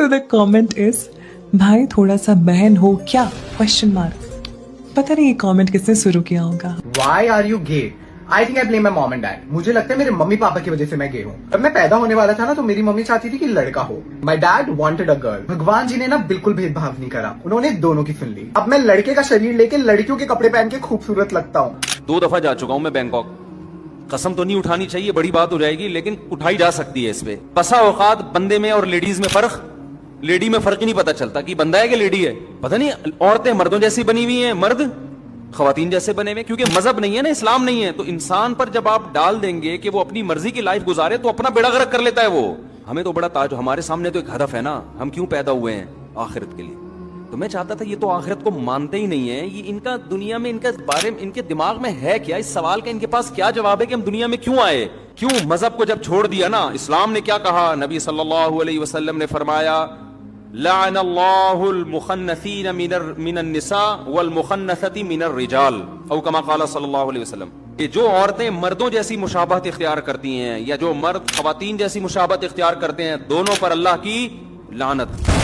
So the comment is, भाई थोड़ा सा बहन हो क्या? Question mark. पता नहीं ये comment किसने शुरू किया होगा. Why are you gay? I think I blame my mom and dad. मुझे लगता है मेरे मम्मी पापा की वजह से मैं गे हूँ. जब मैं पैदा होने वाला था ना तो मेरी मम्मी चाहती थी कि लड़का हो. My dad wanted a girl. भगवान जी ने ना बिल्कुल भेदभाव नहीं करा. उन्होंने दोनों की सुन ली. अब मैं लड़के का शरीर लेके लड़कियों के कपड़े पहन के खूबसूरत लगता हूँ. 2 दफा जा चुका हूँ मैं बैंकॉक. कसम तो नहीं उठानी चाहिए, बड़ी बात हो जाएगी, लेकिन उठाई जा सकती है इस पे. बसा औकात बंदे में और लेडीज में फर्क. लेडी में फर्क ही नहीं पता चलता कि बंदा है कि लेडी है. पता नहीं औरतें मर्दों जैसी बनी हुई हैं, मर्द खवातीन जैसे बने हुए, क्योंकि मजहब नहीं है ना, इस्लाम नहीं है. तो इंसान पर जब आप डाल देंगे कि वो अपनी मर्जी की लाइफ गुजारे तो अपना बेड़ा गर्क कर लेता है वो. हमें तो बड़ा ताज, हमारे सामने तो एक हदफ है ना, हम क्यों पैदा हुए हैं? आखिरत के लिए. तो मैं चाहता था, ये तो आखिरत को मानते ही नहीं है. ये इनका दुनिया में, इनके बारे में, इनके दिमाग में है क्या? इस सवाल का इनके पास क्या जवाब है कि हम दुनिया में क्यों आए? क्यों मजहब को जब छोड़ दिया ना, इस्लाम ने क्या कहा? नबी सल्लल्लाहु अलैहि वसल्लम ने फरमाया, लअनल्लाहुल मुखन्नसीन मिनन निसा वल मुखन्नसती मिनर रिजाल, औ कमा क़ाला सल्लल्लाहु अलैहि वसल्लम. कि जो औरतें मर्दों जैसी मुशाबहत इख्तियार करती हैं या जो मर्द खवातीन जैसी मुशाबहत इख्तियार करते हैं, दोनों पर अल्लाह की लानत.